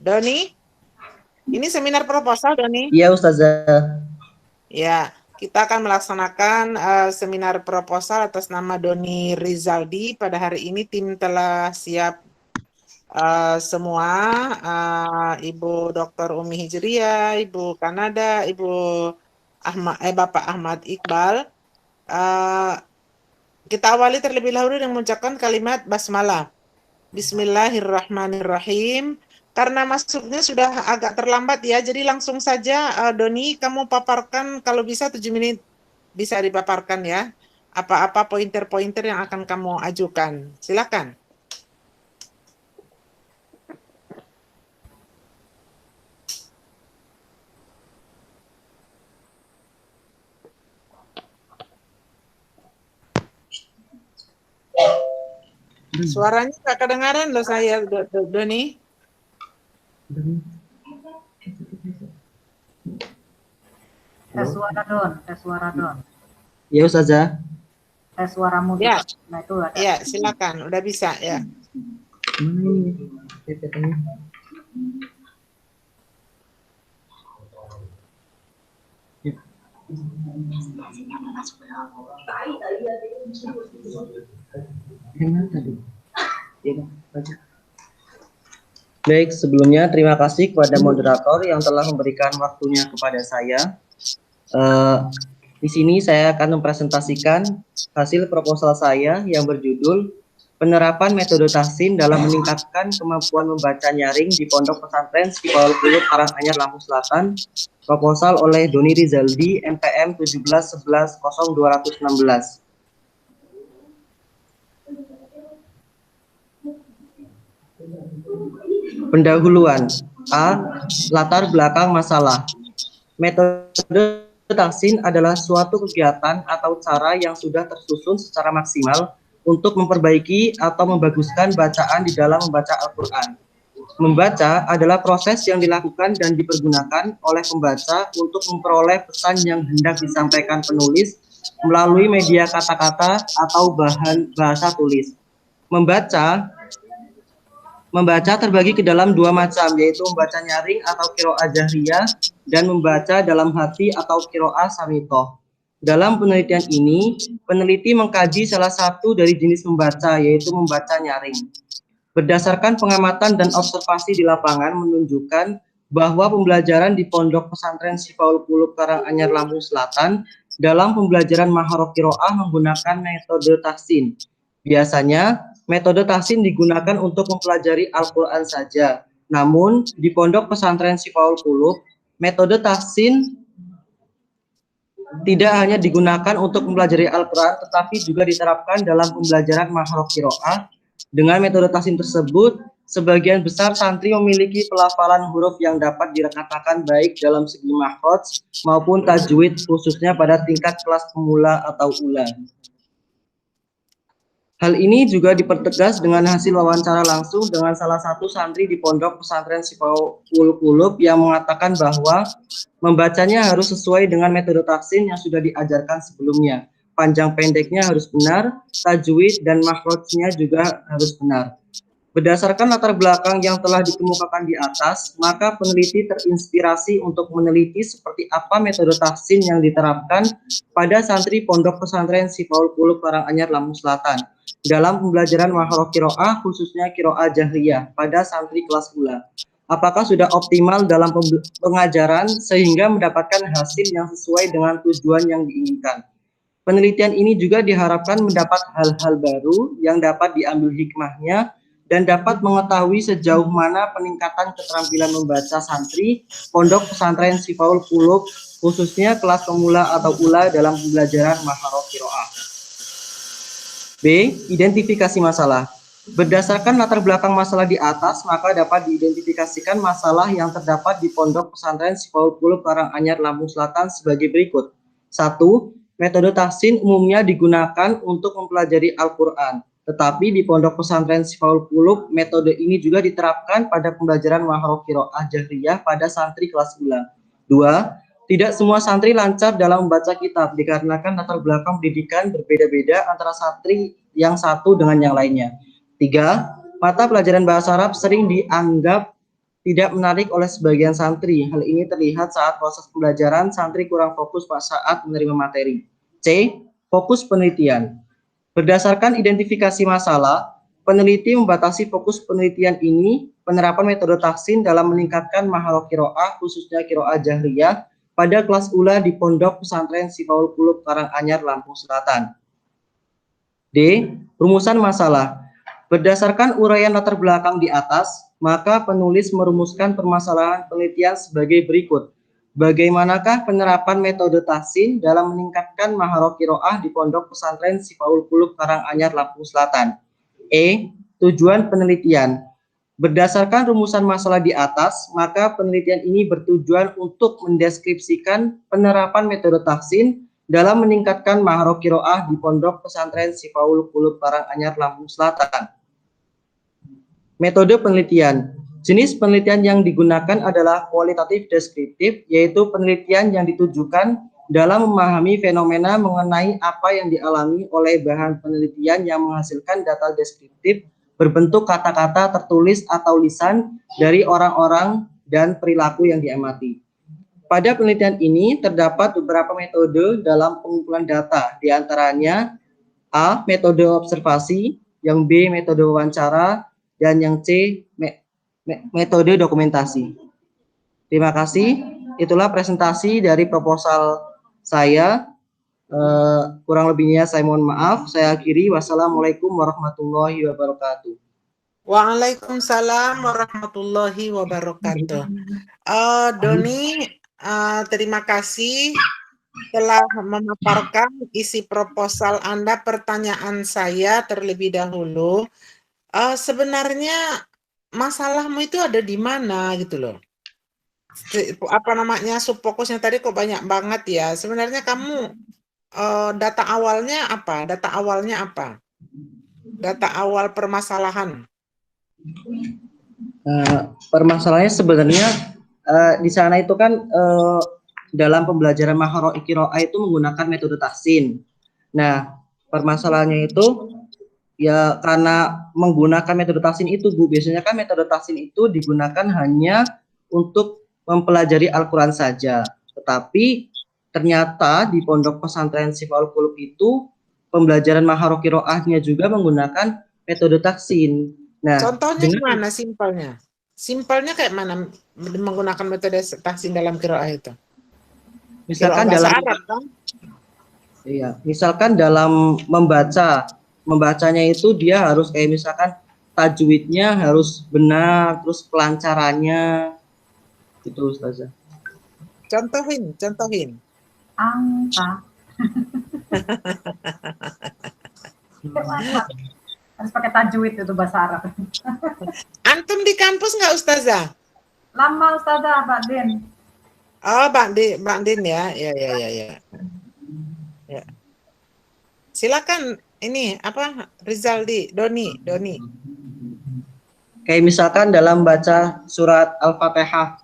Doni, ini seminar proposal, Doni. Iya, Ustazah. Ya, kita akan melaksanakan seminar proposal atas nama Doni Rizaldi. Pada hari ini tim telah siap semua, Ibu Dr. Umi Hijriah, Ibu Kanada, Bapak Ahmad Iqbal. Kita awali terlebih dahulu dengan mengucapkan kalimat basmalah. Bismillahirrahmanirrahim. Karena masuknya sudah agak terlambat ya, jadi langsung saja Doni, kamu paparkan kalau bisa 7 menit bisa dipaparkan ya. Apa-apa pointer-pointer yang akan kamu ajukan. Silakan. Suaranya nggak kedengaran loh saya, Doni. Tes suara Don, tes suara Don. Iya, Ustazah. Tes suaramu Ya. Nah itu ada. Ya, silakan. Udah bisa ya. Baik, sebelumnya terima kasih kepada moderator yang telah memberikan waktunya kepada saya. Di sini saya akan mempresentasikan hasil proposal saya yang berjudul Penerapan Metode Tahsin dalam Meningkatkan Kemampuan Membaca Nyaring di Pondok Pesantren Sifaul Qulub Karanganyar, Lampung Selatan. Proposal oleh Doni Rizaldi, NPM 17110216. Pendahuluan. A. Latar belakang masalah. Metode tahsin adalah suatu kegiatan atau cara yang sudah tersusun secara maksimal untuk memperbaiki atau membaguskan bacaan di dalam membaca Al-Quran. Membaca adalah proses yang dilakukan dan dipergunakan oleh pembaca untuk memperoleh pesan yang hendak disampaikan penulis melalui media kata-kata atau bahan bahasa tulis. Membaca terbagi ke dalam dua macam, yaitu membaca nyaring atau qiraah jahriyah dan membaca dalam hati atau qiraah samitoh. Dalam penelitian ini, peneliti mengkaji salah satu dari jenis membaca, yaitu membaca nyaring. Berdasarkan pengamatan dan observasi di lapangan menunjukkan bahwa pembelajaran di Pondok Pesantren Sifaul Qulub Karanganyar, Lampung Selatan dalam pembelajaran maharah qiraah menggunakan metode tahsin. Biasanya, metode tahsin digunakan untuk mempelajari Al-Quran saja. Namun, di Pondok Pesantren Sifaul Qulub, metode tahsin tidak hanya digunakan untuk mempelajari Al-Quran, tetapi juga diterapkan dalam pembelajaran maharah qiraah. Dengan metode tahsin tersebut, sebagian besar santri memiliki pelafalan huruf yang dapat dikatakan baik dalam segi makhraj maupun tajwid, khususnya pada tingkat kelas pemula atau ula. Hal ini juga dipertegas dengan hasil wawancara langsung dengan salah satu santri di Pondok Pesantren Sifaul Qulub yang mengatakan bahwa membacanya harus sesuai dengan metode tahsin yang sudah diajarkan sebelumnya. Panjang pendeknya harus benar, tajwid dan makhrajnya juga harus benar. Berdasarkan latar belakang yang telah dikemukakan di atas, maka peneliti terinspirasi untuk meneliti seperti apa metode tahsin yang diterapkan pada santri Pondok Pesantren Sifaul Qulub Karanganyar, Lampung Selatan dalam pembelajaran maharah qiraah, khususnya qiraah jahriyah pada santri kelas ula. Apakah sudah optimal dalam pengajaran sehingga mendapatkan hasil yang sesuai dengan tujuan yang diinginkan. Penelitian ini juga diharapkan mendapat hal-hal baru yang dapat diambil hikmahnya dan dapat mengetahui sejauh mana peningkatan keterampilan membaca santri Pondok Pesantren Sifaul Qulub, khususnya kelas pemula atau ula dalam pembelajaran maharah qiraah. B. Identifikasi masalah. Berdasarkan latar belakang masalah di atas, maka dapat diidentifikasikan masalah yang terdapat di Pondok Pesantren Sifaul Qulub Karanganyar, Lampung Selatan sebagai berikut. 1. Metode tahsin umumnya digunakan untuk mempelajari Al-Quran. Tetapi di Pondok Pesantren Sifaul Qulub, metode ini juga diterapkan pada pembelajaran maharah qiraah jahriyah pada santri kelas ula. 2. Tidak semua santri lancar dalam membaca kitab dikarenakan latar belakang pendidikan berbeda-beda antara santri yang satu dengan yang lainnya. 3. Mata pelajaran bahasa Arab sering dianggap tidak menarik oleh sebagian santri. Hal ini terlihat saat proses pembelajaran santri kurang fokus pada saat menerima materi. C. Fokus penelitian. Berdasarkan identifikasi masalah, peneliti membatasi fokus penelitian ini penerapan metode tahsin dalam meningkatkan maharah qiraah khususnya qiraah jahriyah pada kelas ula di Pondok Pesantren Sifaul Qulub Karanganyar, Lampung Selatan. D. Rumusan masalah. Berdasarkan uraian latar belakang di atas, maka penulis merumuskan permasalahan penelitian sebagai berikut. Bagaimanakah penerapan metode tahsin dalam meningkatkan maharah qiraah di Pondok Pesantren Sifaul Qulub Karanganyar, Lampung Selatan? E. Tujuan penelitian. Berdasarkan rumusan masalah di atas, maka penelitian ini bertujuan untuk mendeskripsikan penerapan metode tahsin dalam meningkatkan maharah qiraah di Pondok Pesantren Sifaul Qulub Karanganyar, Lampung Selatan. Metode penelitian. Jenis penelitian yang digunakan adalah kualitatif deskriptif, yaitu penelitian yang ditujukan dalam memahami fenomena mengenai apa yang dialami oleh bahan penelitian yang menghasilkan data deskriptif berbentuk kata-kata tertulis atau lisan dari orang-orang dan perilaku yang diamati. Pada penelitian ini terdapat beberapa metode dalam pengumpulan data, diantaranya A. Metode observasi, yang B. Metode wawancara, dan yang C. Metode dokumentasi. Terima kasih. Itulah presentasi dari proposal saya. Kurang lebihnya saya mohon maaf. Saya akhiri. Wassalamualaikum warahmatullahi wabarakatuh. Waalaikumsalam warahmatullahi wabarakatuh. Doni, terima kasih telah memaparkan isi proposal Anda. Pertanyaan saya terlebih dahulu, sebenarnya masalahmu itu ada di mana gitu loh? Apa namanya, subfokusnya tadi kok banyak banget ya. Sebenarnya kamu data awalnya apa? Data awalnya apa? Data awal permasalahan. Permasalahannya sebenarnya di sana itu kan dalam pembelajaran maharah qiraah itu menggunakan metode tahsin. Nah, permasalahannya itu ya karena menggunakan metode tahsin itu, Bu, biasanya kan metode tahsin itu digunakan hanya untuk mempelajari Al-Quran saja. Tetapi ternyata di Pondok Pesantren Sifaul Qulub itu pembelajaran maharah qiraahnya juga menggunakan metode tahsin. Nah, contohnya gimana simpelnya? Simpelnya kayak mana menggunakan metode tahsin dalam qiraah itu? Misalkan bahasa dalam Arab kan? Iya, misalkan dalam membacanya itu dia harus kayak misalkan tajwidnya harus benar, terus pelancarannya gitu, Ustazah. Contohin. Angka. Harus pakai tajwid itu bahasa Arab. Antum di kampus nggak, Ustazah? Lama Ustazah, Mbak Din. Oh, Mbak Din ya. Ya. Silakan ini apa Rizaldi, Doni. Kayak misalkan dalam baca surat Al-Fatihah,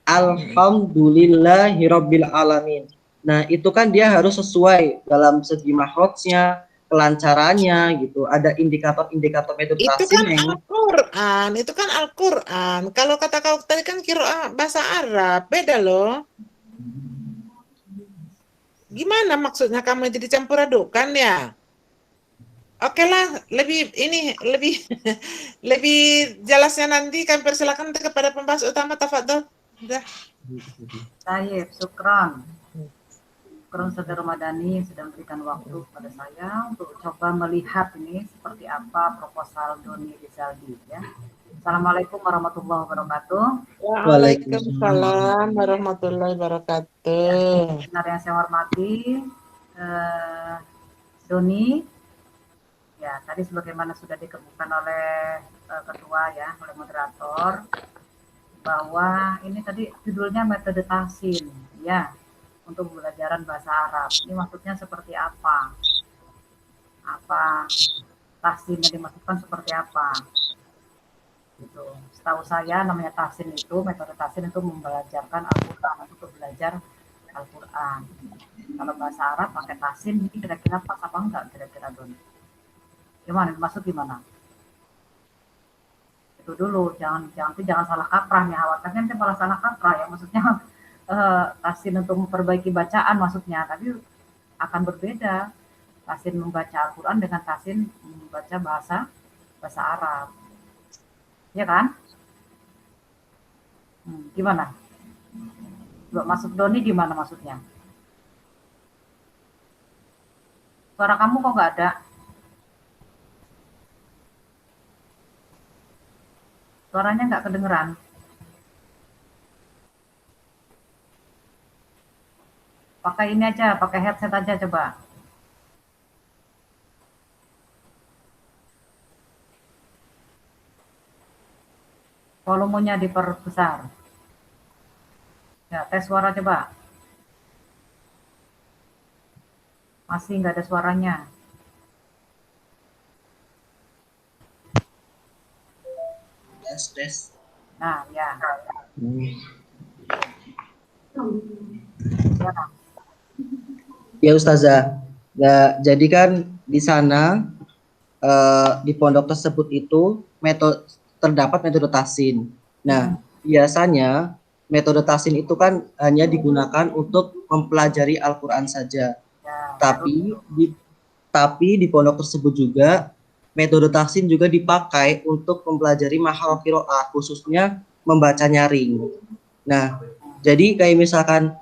Alhamdulillahirabbil alamin. Nah, itu kan dia harus sesuai dalam segi makhrajnya, kelancarannya gitu. Ada indikator-indikator metode tahsin yang itu kan Al-Qur'an. Kalau kata kau tadi kan qiraah bahasa Arab, beda loh. Gimana maksudnya kamu itu dicampur adukan ya? Oke lah, lebih lebih jelasnya nanti kami persilakan kepada pembahas utama, tafadhol. Udah. Baik, syukran. Syukran Saudara Ramadhani yang sudah memberikan waktu kepada saya untuk coba melihat ini seperti apa proposal Doni Rizaldi ya. Assalamualaikum warahmatullahi wabarakatuh. Waalaikumsalam warahmatullahi wabarakatuh. Benar yang saya hormati, Doni, ya tadi sebagaimana sudah dikemukakan oleh ketua ya, oleh moderator, bahwa ini tadi judulnya metode tahsin ya untuk pembelajaran bahasa Arab. Ini maksudnya seperti apa? Apa tahsin yang dimaksudkan seperti apa? Gitu. Setahu saya namanya tahsin itu, metode tahsin itu membelajarkan Al-Quran, untuk belajar Al-Quran. Kalau bahasa Arab pakai tahsin, ini kira-kira pas apa enggak kira-kira Don? Gimana? Maksud gimana? itu dulu, jangan salah kaprah nih, khawatirnya nanti malah salah kaprah ya, maksudnya tahsin untuk memperbaiki bacaan maksudnya, tapi akan berbeda tahsin membaca Al-Quran dengan tahsin membaca bahasa Arab, ya kan? Gimana? Masuk Doni gimana maksudnya? Suara kamu kok nggak ada? Suaranya nggak kedengeran. Pakai ini aja, pakai headset aja coba. Volumenya diperbesar. Ya, tes suara coba. Masih nggak ada suaranya. Tes. Nah, ya. Ya Ustazah, ya, jadi kan di sana di pondok tersebut itu terdapat metode tahsin. Nah, biasanya metode tahsin itu kan hanya digunakan untuk mempelajari Al-Quran saja. Ya, Tapi di pondok tersebut juga metode tahsin juga dipakai untuk mempelajari makhraj qiraah, khususnya membaca nyaring. Nah, jadi kayak misalkan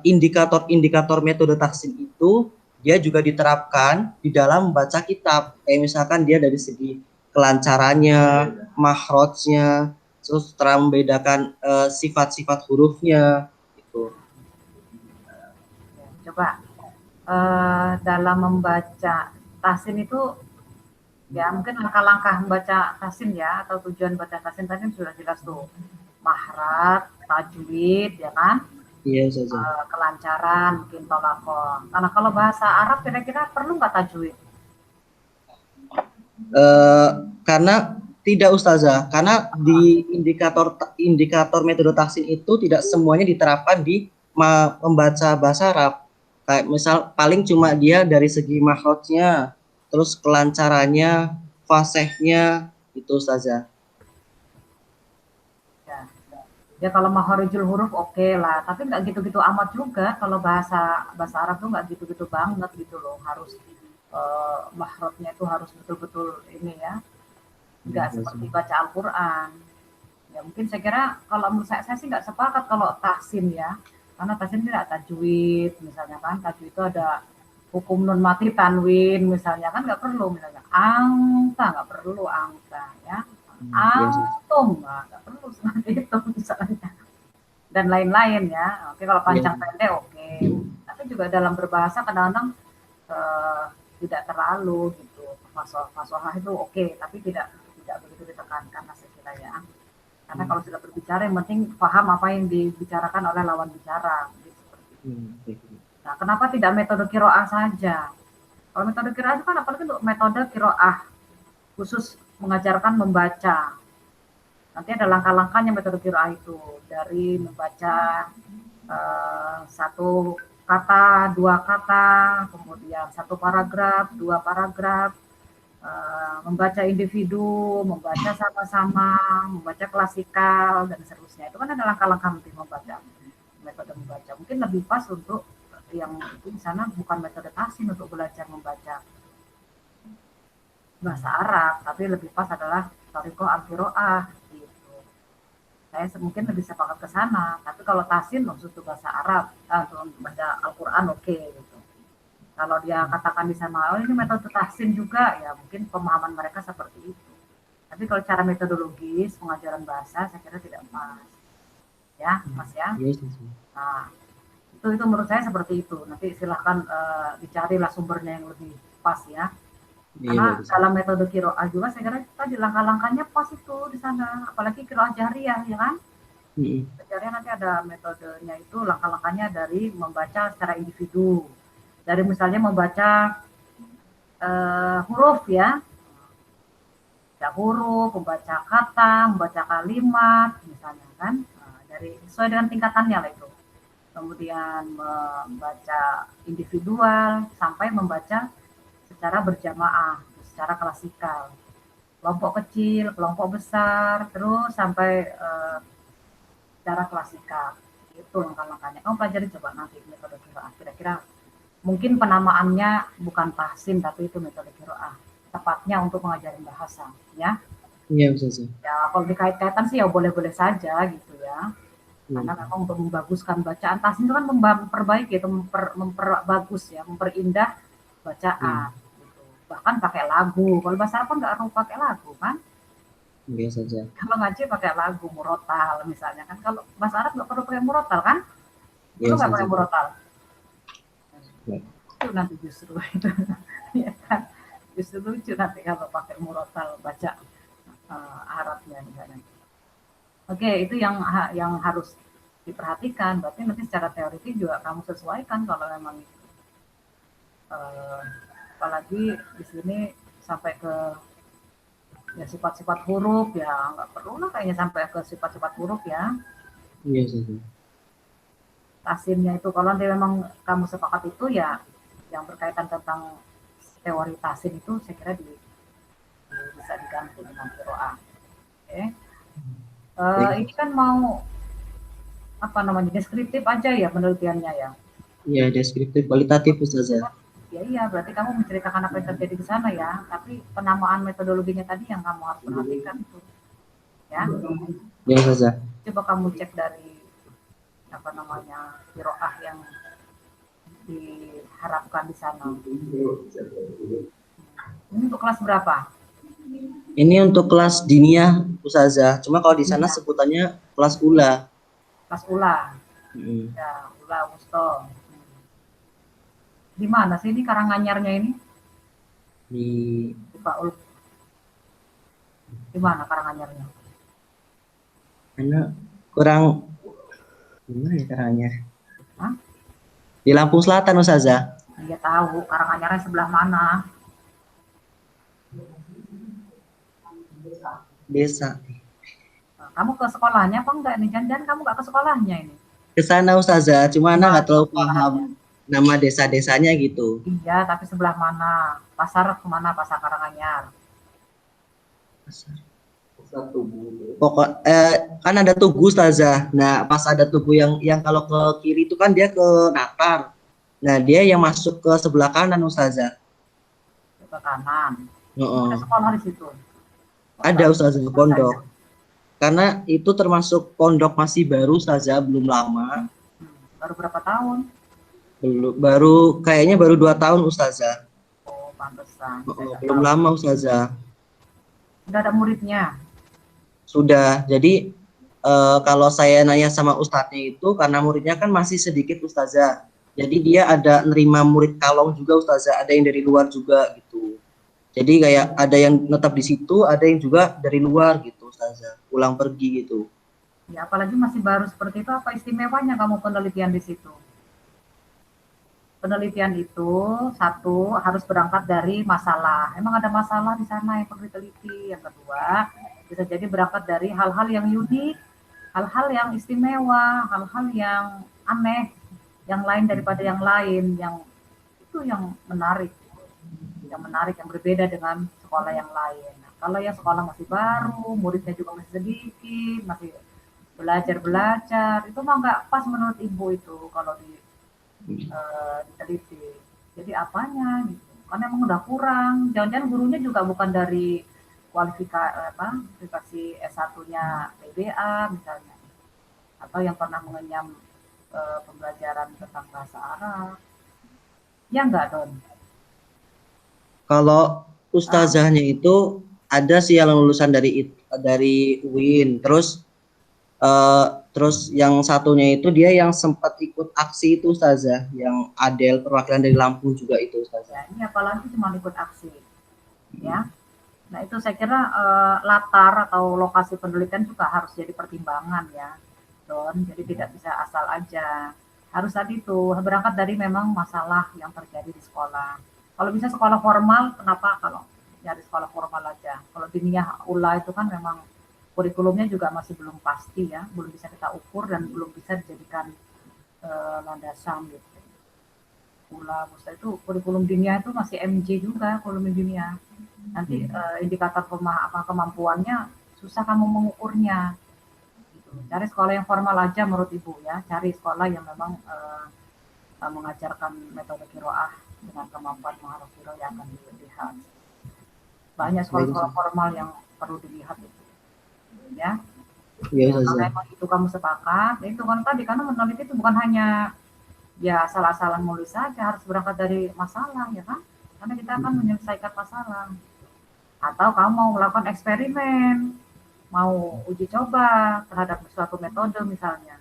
indikator-indikator metode tahsin itu dia juga diterapkan di dalam membaca kitab. Kayak misalkan dia dari segi kelancarannya, makhrajnya, terus cara membedakan sifat-sifat hurufnya gitu. coba dalam membaca tahsin itu ya mungkin langkah-langkah membaca tahsin ya, atau tujuan baca tahsin tadi sudah jelas tuh, mahrat, tajwid, ya kan? Iya saja. Kelancaran, mungkin tolakol. Karena kalau bahasa Arab kira-kira perlu nggak tajwid? Karena tidak Ustazah, karena di indikator metode tahsin itu tidak semuanya diterapkan di membaca bahasa Arab. Kayak misal paling cuma dia dari segi makhrajnya, terus kelancarannya, fasihnya itu Ustazah. Ya kalau mahorijul huruf oke lah, tapi nggak gitu-gitu amat juga. Kalau bahasa Arab tuh nggak gitu-gitu banget gitu loh. Harus mahrajnya itu harus betul-betul ini ya, nggak seperti baca Al-Quran. Ya mungkin saya kira kalau menurut saya sih nggak sepakat kalau tahsin ya, karena tahsin tidak tajwid misalnya kan, tajwid itu ada hukum nun mati tanwin misalnya kan, nggak perlu misalnya angka, nggak perlu angka ya, antum nggak perlu seperti itu misalnya, dan lain-lain ya. Oke kalau panjang pendek oke, tapi juga dalam berbahasa kadang-kadang tidak terlalu gitu, fasohah itu oke, tapi tidak begitu ditekankan saya kira ya. Karena kalau sudah berbicara yang penting paham apa yang dibicarakan oleh lawan bicara. Gitu. Nah, kenapa tidak metode kiroah saja? Kalau metode kiroah itu kan apalagi untuk metode kiroah khusus mengajarkan membaca. Nanti ada langkah-langkahnya metode kiroah itu, dari membaca satu kata, dua kata, kemudian satu paragraf, dua paragraf, membaca individu, membaca sama-sama, membaca klasikal, dan seterusnya. Itu kan ada langkah-langkah untuk membaca, metode membaca. Mungkin lebih pas untuk yang itu di sana bukan metode tahsin untuk belajar membaca bahasa Arab, tapi lebih pas adalah thariqah al-qiraah gitu. Saya mungkin lebih sepakat ke sana, tapi kalau tahsin untuk bahasa Arab, untuk baca Al-Quran oke gitu. Kalau dia katakan di sana, oh ini metode tahsin juga, ya mungkin pemahaman mereka seperti itu. Tapi kalau cara metodologis pengajaran bahasa, saya kira tidak pas. Ya, Mas ya. Nah, itu menurut saya seperti itu. Nanti silahkan dicarilah sumbernya yang lebih pas ya. Karena dalam metode kiroah juga saya kira tadi langkah-langkahnya pas itu di sana. Apalagi kiroah jahriyah, ya kan? Jahriyah nanti ada metodenya itu, langkah-langkahnya dari membaca secara individu. Dari misalnya membaca huruf ya, membaca huruf, membaca kata, membaca kalimat, misalnya kan, dari sesuai dengan tingkatannya lah itu. Kemudian membaca individual sampai membaca secara berjamaah, secara klasikal. kelompok kecil, kelompok besar, terus sampai cara klasikal. Itu langkah-langkahnya. Kamu pelajari coba nanti metode qiraah. Kira-kira mungkin penamaannya bukan tahsin, tapi itu metode qiraah. Tepatnya untuk mengajarin bahasa, ya. Iya, Ustazah. Ya, kalau dikait-kaitan sih ya boleh-boleh saja gitu ya. Karena Iya. memang untuk membaguskan bacaan tahsin itu kan memperbaiki itu memperbagus ya, memperindah Iya. bacaan gitu. Bahkan pakai lagu. Kalau bahasa Arab kan nggak perlu pakai lagu kan? Iya saja. Kalau ngaji pakai lagu murotal misalnya kan. Kalau bahasa Arab nggak perlu pakai murotal kan? Perlu Iya nggak saja. pakai murotal? Ya. Itu nanti justru itu, ya kan? Justru lucu nanti kalau pakai murotal baca Arabnya misalnya. Oke, itu yang harus diperhatikan. Berarti nanti secara teoritis juga kamu sesuaikan kalau memang itu. Apalagi di sini sampai ke ya sifat-sifat huruf ya nggak perlu lah kayaknya sampai ke sifat-sifat huruf ya. Iya saja. Tasinnya itu kalau nanti memang kamu sepakat itu ya yang berkaitan tentang teori tasin itu saya kira bisa diganti dengan qiraah. Oke. Ini kan mau apa namanya deskriptif aja ya penelitiannya ya. Iya, deskriptif kualitatif Ustazah. Ya iya, berarti kamu menceritakan apa yang terjadi di sana ya. Tapi penamaan metodologinya tadi yang kamu harus perhatikan itu. Ya. Iya Ustazah. Coba kamu cek dari apa namanya qiraah yang diharapkan di sana. Ini untuk kelas berapa? Ini untuk kelas diniyah Ustazah. Cuma kalau di sana sebutannya kelas ula. Kelas ula. Ya, ula wusto. Di mana sih ini Karanganyarnya ini? Di Pak Ul. Di mana Karanganyarnya? Karena kurang gimana ya caranya? Hah? Di Lampung Selatan Ustazah. Dia tahu Karanganyarnya sebelah mana. Desa. Nah, kamu ke sekolahnya apa enggak nih? Jangan-jangan kamu nggak ke sekolahnya ini? Ke sana Ustazah, cuma Ana nggak terlalu Sekolahnya. paham nama desa-desanya gitu. Iya, tapi sebelah mana? Pasar kemana? Pasar Karanganyar. Pokok kan ada Tugu Ustazah. Nah, pas ada Tugu yang kalau ke kiri itu kan dia ke Natar. Nah, dia yang masuk ke sebelah kanan Ustazah. Ke kanan. Heeh. Ada sekolah di situ. Ada Ustazah pondok. Karena itu termasuk pondok masih baru Ustazah, belum lama. Baru berapa tahun? Baru kayaknya baru 2 tahun Ustazah. Oh, pantesan. Belum lama Ustazah. Udah ada muridnya. Sudah. Jadi kalau saya nanya sama ustadznya itu karena muridnya kan masih sedikit Ustazah. Jadi dia ada nerima murid kalong juga Ustazah, ada yang dari luar juga gitu. Jadi kayak ada yang tetap di situ, ada yang juga dari luar gitu Ustazah, pulang pergi gitu. Ya, apalagi masih baru seperti itu, apa istimewanya kamu penelitian di situ? Penelitian itu satu harus berangkat dari masalah. Emang ada masalah di sana yang perlu diteliti. Yang kedua, bisa jadi berangkat dari hal-hal yang unik, hal-hal yang istimewa, hal-hal yang aneh, yang lain daripada yang lain, yang itu yang menarik, yang berbeda dengan sekolah yang lain. Nah, kalau yang sekolah masih baru, muridnya juga masih sedikit, masih belajar, itu mah nggak pas menurut ibu itu kalau diteliti. Jadi apanya gitu? Karena emang udah kurang. Jangan-jangan gurunya juga bukan dari kualifikasi S1-nya PBA misalnya, atau yang pernah mengenyam pembelajaran tentang bahasa Arab. Ya enggak, Don? Kalau ustazahnya itu ada sih yang lulusan dari UIN, terus yang satunya itu dia yang sempat ikut aksi itu Ustazah, yang Adel perwakilan dari Lampung juga itu Ustazah. Ya, ini apalagi cuma ikut aksi, ya. Nah itu saya kira latar atau lokasi penelitian juga harus jadi pertimbangan ya, Don. Jadi tidak bisa asal aja. Harus tadi itu berangkat dari memang masalah yang terjadi di sekolah. Kalau bisa sekolah formal, kenapa kalau nyari sekolah formal aja? Kalau diniyah ula itu kan memang kurikulumnya juga masih belum pasti ya, belum bisa kita ukur dan belum bisa dijadikan landasan gitu. Ula, itu kurikulum dunia itu masih MJ juga, kurikulum dunia. nanti indikator kemampuannya susah kamu mengukurnya. Gitu. Cari sekolah yang formal aja menurut Ibu ya, cari sekolah yang memang mengajarkan metode kiroah dengan kemampuan menghafal kiroah yang akan dilihat. Banyak sekolah-sekolah formal yang perlu dilihat itu, ya. Iya, Kalau Ustazah. memang itu kamu sepakat, ya itu kan tadi karena meneliti itu bukan hanya ya salah-salah nulis saja, harus berangkat dari masalah ya kan, karena kita akan menyelesaikan masalah. Atau kamu mau melakukan eksperimen, mau uji coba terhadap suatu metode misalnya,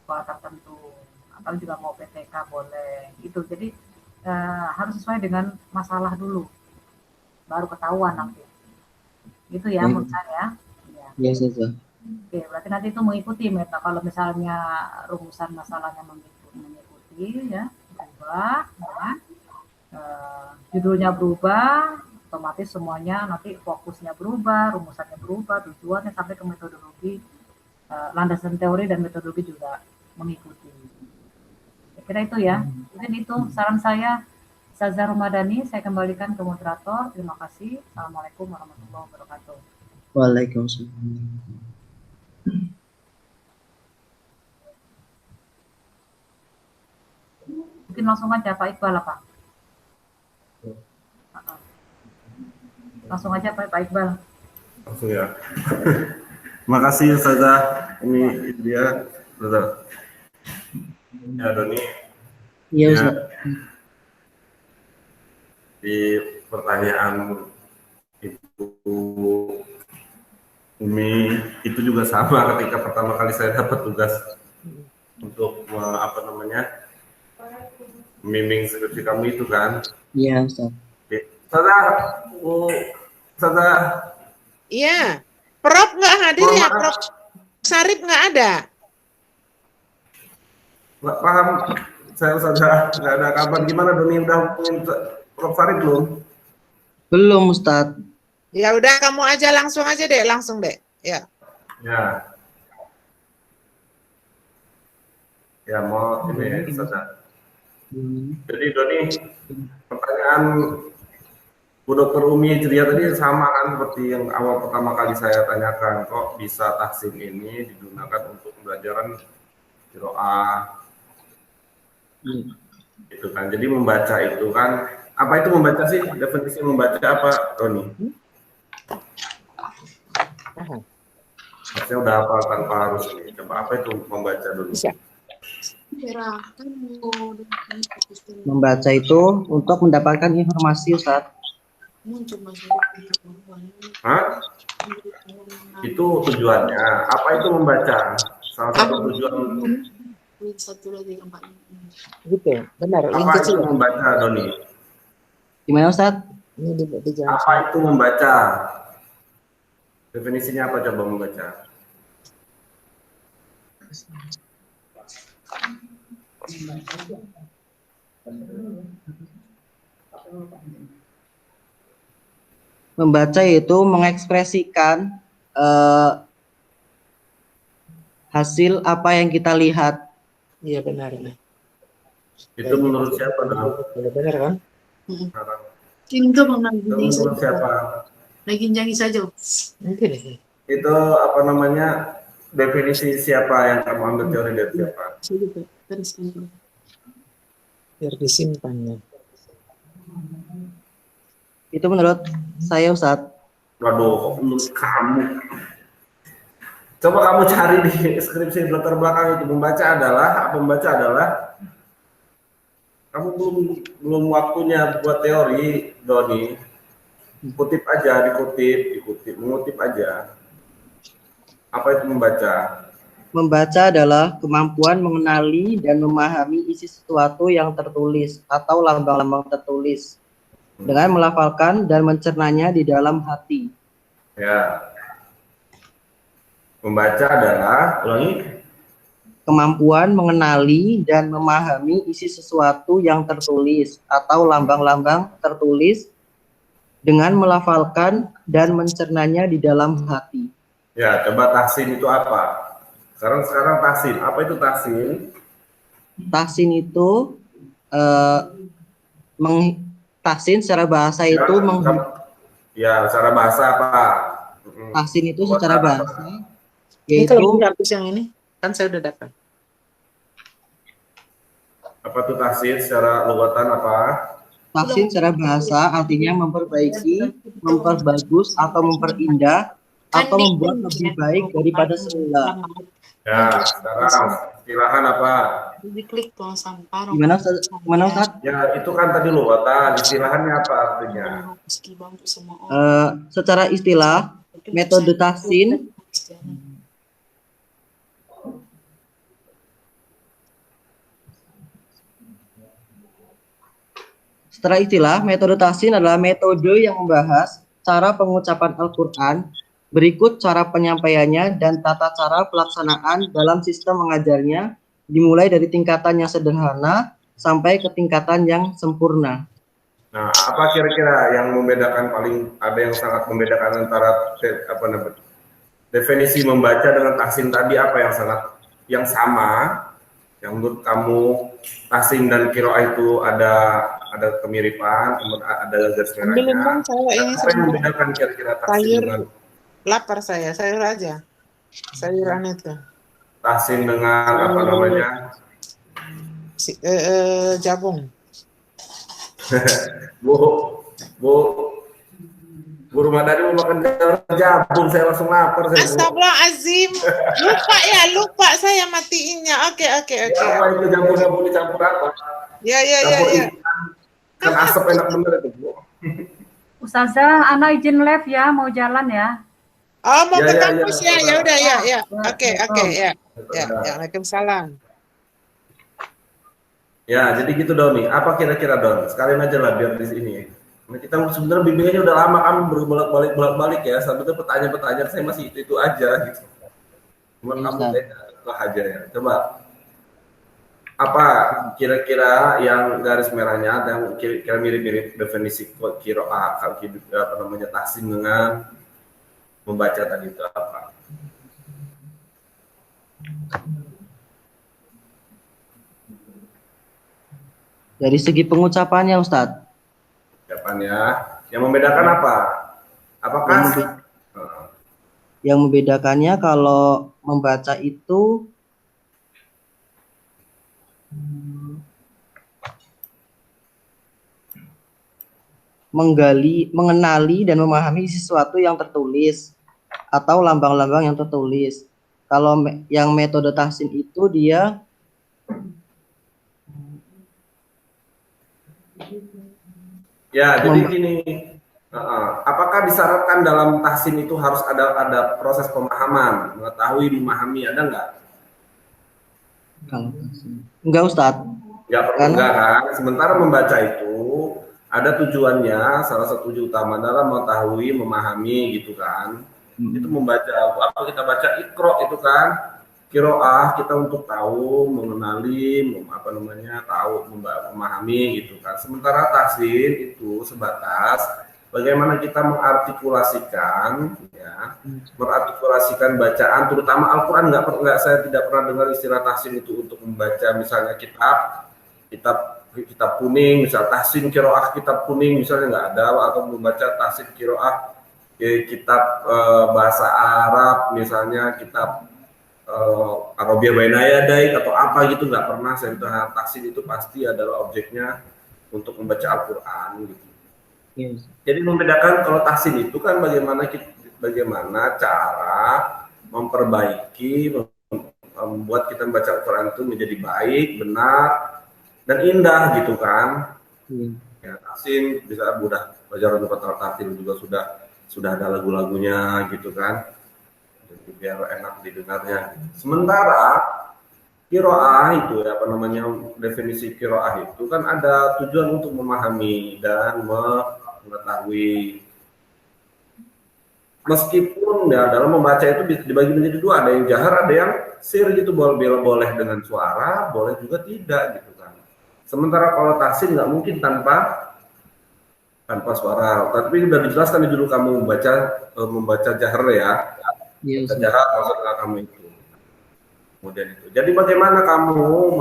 sekolah tertentu, atau juga mau PTK boleh, gitu. Jadi harus sesuai dengan masalah dulu, baru ketahuan nanti. Itu ya menurut saya. Ya. Iya, Ustazah. Oke, berarti nanti itu mengikuti meta. Kalau misalnya rumusan masalahnya mengikuti ya, berubah, ya. Judulnya berubah, otomatis semuanya nanti fokusnya berubah, rumusannya berubah, tujuannya sampai ke metodologi, landasan teori dan metodologi juga mengikuti. Saya kira itu ya. Mungkin itu saran saya. Ustazah Rumadani, saya kembalikan ke moderator. Terima kasih. Assalamualaikum warahmatullahi wabarakatuh. Waalaikumsalam. Mungkin langsung aja Pak Iqbal Pak. Langsung aja Pak Iqbal. Langsung ya. Terima kasih Ustazah. Ini dia Ustazah. Ya Doni. Iya, Ya, Ustaz. di pertanyaan Ibu Umi itu juga sama ketika pertama kali saya dapat tugas untuk membimbing skripsi kamu itu kan. Iya, Ustaz. Ustazah. Iya. Prof nggak hadir ya, Prof Sarip nggak ada. Nggak paham, saya Ustazah nggak ada kabar. Gimana Doni, udah hubungin Prof Sarip belum? Belum, Ustaz. Ya udah kamu aja langsung deh. Ya. Ya mau ini Ustazah. Jadi Doni, pertanyaan Bu Dr. Umi Ceria tadi sama kan seperti yang awal pertama kali saya tanyakan, kok bisa tahsin ini digunakan untuk pembelajaran qiraah. Itu kan. Jadi membaca itu kan, apa itu membaca sih? Definisi membaca apa, Doni? Saya udah hafal tanpa harus ini. Coba apa itu membaca dulu? Membaca itu untuk mendapatkan informasi, Ustaz. Hah? Itu tujuannya. Apa itu membaca? Salah satu tujuan. Gitu, benar. Apa itu membaca, Doni? Gimana, Ustaz? Apa itu membaca? Definisinya apa coba membaca? Membaca itu mengekspresikan hasil apa yang kita lihat. Iya benar. Itu menurut siapa, Doni? Benar kan? Itu menurut siapa? Lagi jangi saja. Mungkin. Itu apa namanya? Definisi siapa yang kamu ambil teori dari siapa? Biar disimpan ya. Itu menurut saya, Ustaz. Waduh, kok menurut kamu? Coba kamu cari di skripsi latar belakang itu. Membaca adalah kamu belum waktunya buat teori, Doni. Kutip aja, dikutip, mengutip aja. Apa itu membaca? Membaca adalah kemampuan mengenali dan memahami isi sesuatu yang tertulis atau lambang-lambang tertulis dengan melafalkan dan mencernanya di dalam hati. Ya. Membaca adalah, ulangi. Kemampuan mengenali dan memahami isi sesuatu yang tertulis atau lambang-lambang tertulis dengan melafalkan dan mencernanya di dalam hati. Ya, coba tahsin itu apa? Sekarang tahsin. Apa itu tahsin? Tahsin itu tahsin secara bahasa itu Ya, secara bahasa apa? Tahsin itu secara bahasa Ini kalau yaitu dihapus yang ini, kan saya udah dapat. Apa tuh tahsin secara lugatan apa? tahsin secara bahasa artinya memperbaiki, memperbagus atau memperindah atau membuat lebih baik daripada semula. Ya, sekarang istilahan apa? Diklik tuh sampah. Gimana Ustaz? Gimana Ustaz? Ya, itu kan tadi lugatan. Istilahannya apa artinya? Secara istilah, metode tahsin secara istilah, metode tahsin adalah metode yang membahas cara pengucapan Al-Quran, berikut cara penyampaiannya dan tata cara pelaksanaan dalam sistem mengajarnya, dimulai dari tingkatan yang sederhana sampai ke tingkatan yang sempurna. Nah, apa kira-kira yang membedakan ada yang sangat membedakan antara definisi membaca dengan tahsin tadi, apa yang sama, yang menurut kamu tahsin dan qiraah itu ada kemiripan, kemudian ada garis merahnya. Saya ini Apa yang membedakan kira-kira tahsin sayur, dengan lapar saya, sayur aja. Sayuran itu. tahsin dengan apa namanya? Jagung. Bu Rumadani mau makan jagung, saya langsung lapar. Astagfirullahaladzim. Lupa saya matiinnya. Oke. Apa itu jagung nggak boleh campur apa? Ya. Kan asap enak bener itu, Bu. Ustazah, Ana izin live ya, mau jalan ya. Oh, mau Ya, ke ya, kampus ya. ya udah ya. Oke, ya. Ya. Waalaikumsalam. Ya, jadi gitu Doni. Apa kira-kira Don? Sekalian aja lah biar di sini. Nah, kita sebenarnya bimbingannya udah lama, kami bolak-balik ya. Sebetulnya pertanyaan-pertanyaan saya masih itu aja gitu. Cuma kamu aja ya. Coba apa kira-kira yang garis merahnya dan kira-kira mirip-mirip definisi qiraah apa namanya tahsin dengan membaca tadi itu apa? Dari segi pengucapannya Ustadz. Ucapannya. Yang membedakan apa? Apakah yang membedakannya kalau membaca itu mengenali dan memahami sesuatu yang tertulis atau lambang-lambang yang tertulis. Kalau yang metode tahsin itu dia ya, jadi gini, apakah disyaratkan dalam tahsin itu harus ada proses pemahaman, mengetahui, memahami, ada nggak? Kalau tahsin enggak Ustadz. Enggak kan? Sementara membaca itu ada tujuannya, salah satu tujuan utama adalah mengetahui, memahami gitu kan. Itu membaca, apa kita baca ikro itu kan, qiraah kita untuk tahu, mengenali, tahu, memahami gitu kan. Sementara tahsin itu sebatas bagaimana kita mengartikulasikan, ya, mengartikulasikan bacaan, terutama Al-Quran. Saya tidak pernah dengar istilah tahsin itu untuk membaca misalnya kitab kuning, misal tahsin qiraah kitab kuning misalnya nggak ada, atau membaca tahsin qiraah kitab bahasa Arab misalnya, kitab Arabia Baina Yadaik atau apa gitu, nggak pernah. Saya bilang tahsin itu pasti adalah objeknya untuk membaca Al-Quran gitu. Yes. Jadi membedakan kalau tahsin itu kan bagaimana cara memperbaiki, membuat kita membaca Al-Quran itu menjadi baik, benar, dan indah gitu kan. Ya, tahsin bisa mudah, Belajar Nukatul Tartil juga sudah ada lagu-lagunya gitu kan, jadi biar enak didengarnya. Sementara qiraah itu ya, definisi qiraah itu kan ada tujuan untuk memahami dan mengetahui. Meskipun ya dalam membaca itu dibagi menjadi dua, ada yang jahar, ada yang sir gitu, boleh dengan suara, boleh juga tidak gitu kan. Sementara kalau tahsin nggak mungkin tanpa suara. Tapi sudah dijelaskan dulu kamu membaca jahar ya. Yes. Jahar maksudnya kamu itu. Kemudian itu. Jadi bagaimana kamu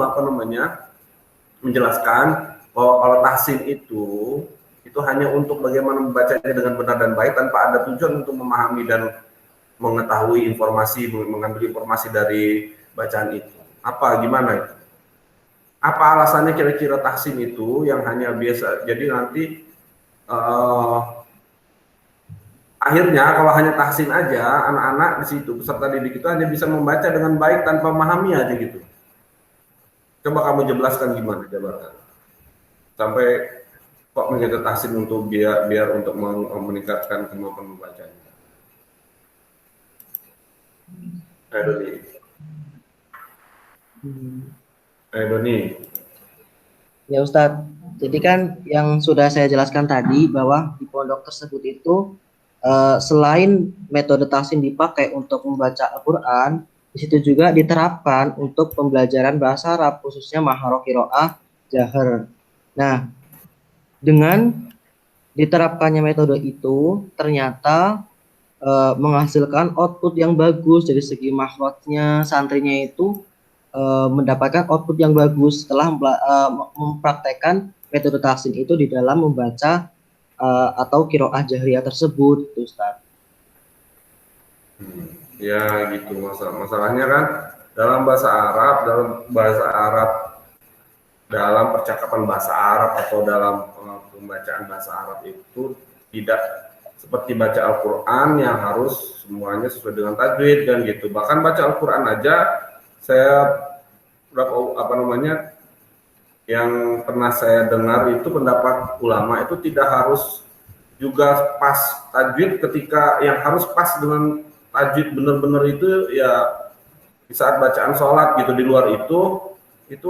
menjelaskan kalau tahsin itu itu hanya untuk bagaimana membacanya dengan benar dan baik tanpa ada tujuan untuk memahami dan mengetahui informasi, mengambil informasi dari bacaan itu. Apa gimana itu? Apa alasannya kira-kira tahsin itu yang hanya biasa? Jadi nanti akhirnya kalau hanya tahsin aja, anak-anak di situ peserta didik itu hanya bisa membaca dengan baik tanpa memahami aja gitu. Coba kamu jelaskan gimana jabarkan. Sampai kok menjadi tahsin untuk biar untuk meningkatkan kemampuan membacanya. Ayo Doni. Ayo Doni. Ya Ustadz, jadi kan yang sudah saya jelaskan tadi bahwa di pondok tersebut itu selain metode tahsin dipakai untuk membaca Al-Quran, di situ juga diterapkan untuk pembelajaran bahasa Arab, khususnya maharah qiraah jahar. Nah, dengan diterapkannya metode itu, ternyata menghasilkan output yang bagus dari segi makhrajnya, santrinya itu mendapatkan output yang bagus setelah mempraktekkan metode tahsin itu di dalam membaca atau qiraah jahriyah tersebut, Ustaz. Ya gitu masalahnya kan dalam bahasa Arab, dalam percakapan bahasa Arab atau dalam pembacaan bahasa Arab itu tidak seperti baca Al-Quran yang harus semuanya sesuai dengan tajwid kan gitu. Bahkan baca Al-Quran aja saya yang pernah saya dengar itu pendapat ulama itu tidak harus juga pas tajwid, ketika yang harus pas dengan tajwid benar-benar itu ya di saat bacaan sholat gitu. Di luar itu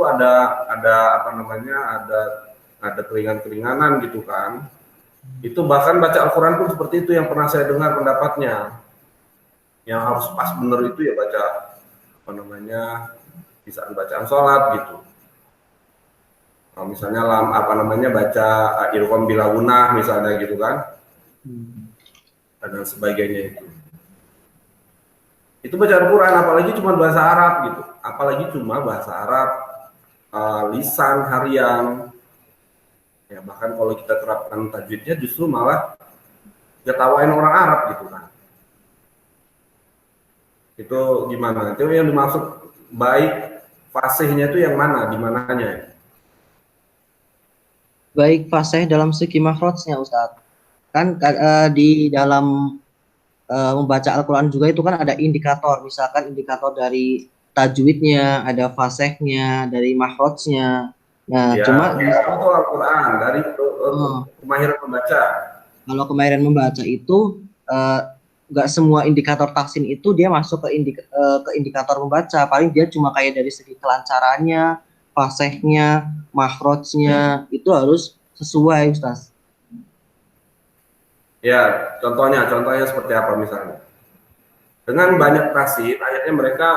ada keringan-keringanan gitu kan. Itu bahkan baca Al-Quran pun seperti itu yang pernah saya dengar pendapatnya. Yang harus pas benar itu ya baca di saat bacaan sholat gitu. Kalau misalnya baca irqam bilawunah misalnya gitu kan, dan sebagainya itu baca Al-Quran, apalagi cuma bahasa Arab gitu, apalagi cuma bahasa Arab lisan harian ya. Bahkan kalau kita terapkan tajwidnya justru malah ketawain orang Arab gitu kan. Itu gimana? Itu yang dimaksud baik fasihnya itu yang mana, di mananya ya? Baik fasih dalam segi makhrajnya, Ustaz. Kan di dalam membaca Al-Quran juga itu kan ada indikator, misalkan indikator dari tajwidnya, ada fasihnya, dari makhrajnya. Nah, ya, cuma itu Al-Quran dari kemahiran membaca. Kalau kemahiran membaca itu nggak semua indikator tahsin itu dia masuk ke indikator membaca. Paling dia cuma kayak dari segi kelancarannya, fasihnya, makhrajnya itu harus sesuai, Ustaz. Ya, contohnya seperti apa misalnya? Dengan banyak tahsin, akhirnya mereka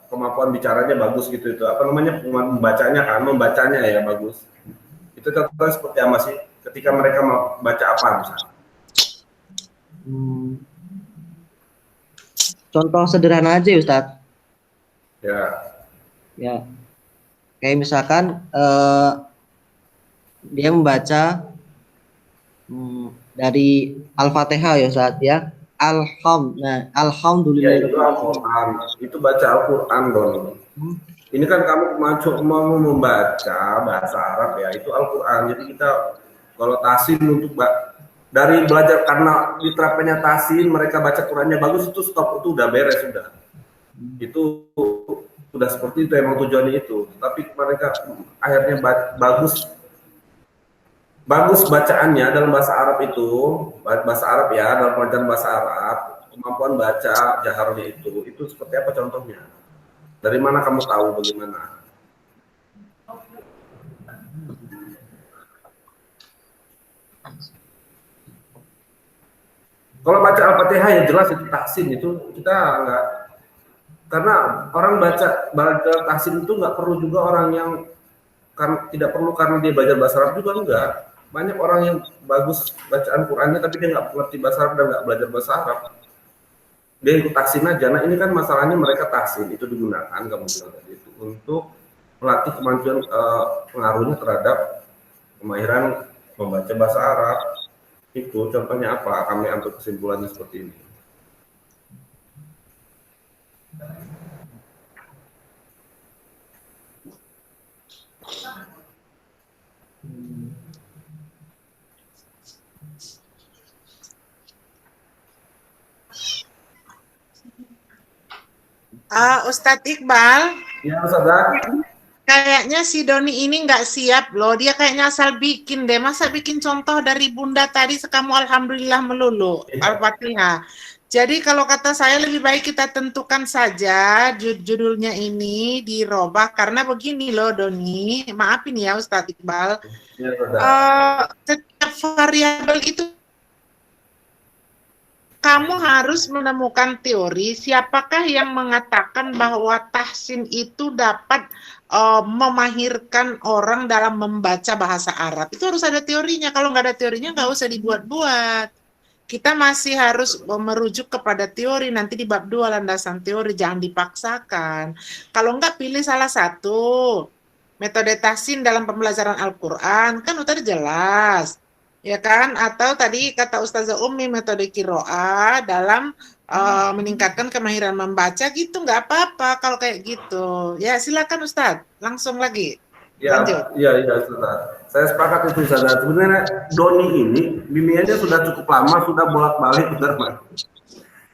kemampuan bicaranya bagus gitu, membacanya ya bagus. Itu contohnya seperti apa sih? Ketika mereka mau baca apa misalnya? Contoh sederhana aja, Ustaz. Ya. Kayak misalkan dia membaca dari Al-Fatihah ya Ustaz ya. Alhamdulillah. Ya, itu Al-Quran. Itu baca Al-Quran dong. Ini kan kamu mau membaca bahasa Arab ya, itu Al-Quran. Jadi kita kalau tahsin untuk dari belajar karena diterapkannya tahsin, mereka baca Qurannya bagus, itu stop, itu udah beres sudah. Itu sudah seperti itu emang tujuannya itu. Tapi mereka akhirnya bagus bacaannya dalam bahasa Arab itu, bahasa Arab ya, dalam pelajaran bahasa Arab, kemampuan baca jaharnya itu seperti apa contohnya? Dari mana kamu tahu bagaimana? Kalau baca Al-Fatihah ya jelas itu tahsin, itu kita nggak, karena orang baca tahsin itu nggak perlu juga orang yang tidak perlu karena dia belajar bahasa Arab juga enggak. Banyak orang yang bagus bacaan Qurannya tapi dia nggak mengerti bahasa Arab dan nggak belajar bahasa Arab. Dia ikut tahsin aja. Nah ini kan masalahnya mereka tahsin itu digunakan kamu bilang tadi itu untuk melatih kemampuan pengaruhnya terhadap kemahiran membaca bahasa Arab. Itu contohnya apa? Kami ambil kesimpulannya seperti ini. Ustadz Iqbal, Ya, Ustazah. kayaknya si Doni ini nggak siap loh. Dia kayaknya asal bikin deh. Masa bikin contoh dari Bunda tadi, kamu alhamdulillah melulu. Al-Fatihah. Jadi kalau kata saya lebih baik kita tentukan saja judulnya ini dirubah. Karena begini loh Doni, maafin ya Ustadz Iqbal. Ya, Ustazah. Setiap variabel itu kamu harus menemukan teori siapakah yang mengatakan bahwa tahsin itu dapat memahirkan orang dalam membaca bahasa Arab. Itu harus ada teorinya. Kalau nggak ada teorinya nggak usah dibuat-buat. Kita masih harus merujuk kepada teori. Nanti di bab 2 landasan teori, jangan dipaksakan. Kalau nggak pilih salah satu. Metode tahsin dalam pembelajaran Al-Quran kan udah jelas. Ya kan, atau tadi kata Ustazah Umi metode kiroah dalam meningkatkan kemahiran membaca gitu, nggak apa-apa kalau kayak gitu. Ya silakan Ustadz, langsung lagi. Ya, Lanjut. ya, Ustazah. Saya sepakat itu, Ustazah. Sebenarnya Doni ini bimbingannya sudah cukup lama, sudah bolak-balik, benar.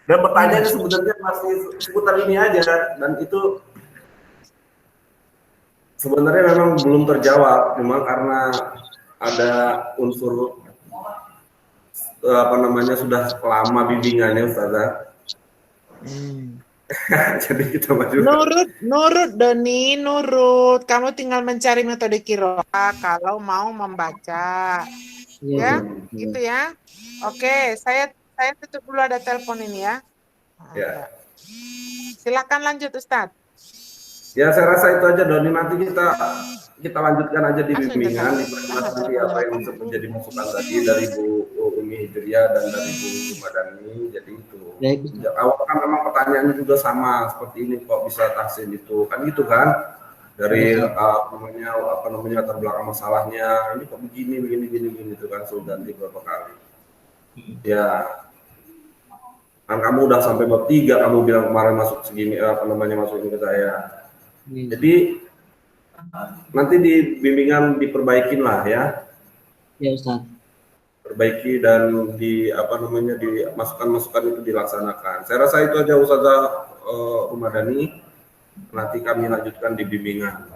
Dan pertanyaannya sebenarnya masih seputar ini aja, dan itu sebenarnya memang belum terjawab, memang karena ada unsur sudah lama bimbingannya Ustazah. Jadi kita maju. Nurut Doni, nurut. Kamu tinggal mencari metode kiroah kalau mau membaca. Ya, gitu ya. Oke, saya tutup dulu, ada telepon ini ya. Ya. Silakan lanjut Ustadz. Ya, saya rasa itu aja Doni, nanti kita lanjutkan aja di bimbingan, dibahas nanti apa yang bisa menjadi masukan tadi dari Bu Umi Hidriah dan dari Bu Madani. Jadi itu sejak awal kan memang pertanyaannya juga sama seperti ini, kok bisa tahsin itu kan gitu kan, dari latar belakang masalahnya, ini kok begini itu kan sudah ganti beberapa kali. Ya kan kamu udah sampai bab 3, kamu bilang kemarin masuk segini masuk ini ke saya. Jadi nanti di bimbingan diperbaikin lah ya. Ya Ustaz. Perbaiki dan di masukan-masukan itu dilaksanakan. Saya rasa itu aja Ustazah Rumadani. Nanti kami lanjutkan di bimbingan.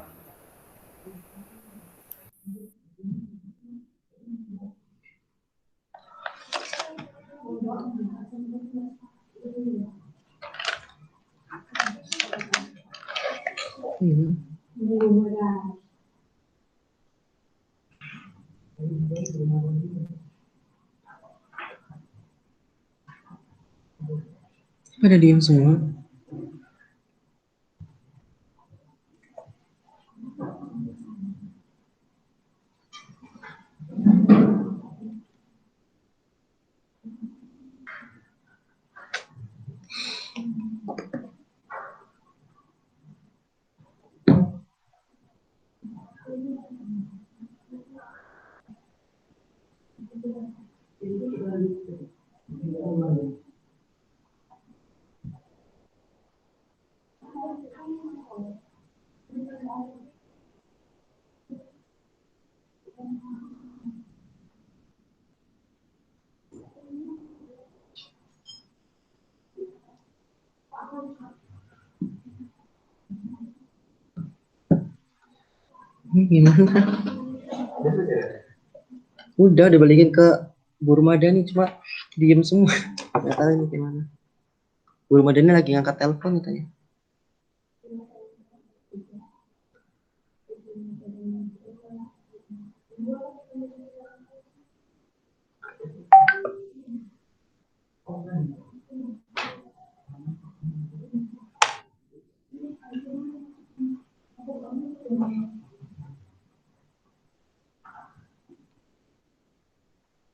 Pada diem semua. Gimana? Udah dibalikin ke Bu Madani, cuma diem semua. Nggak tahu ini gimana. Bu Madani lagi ngangkat telepon katanya.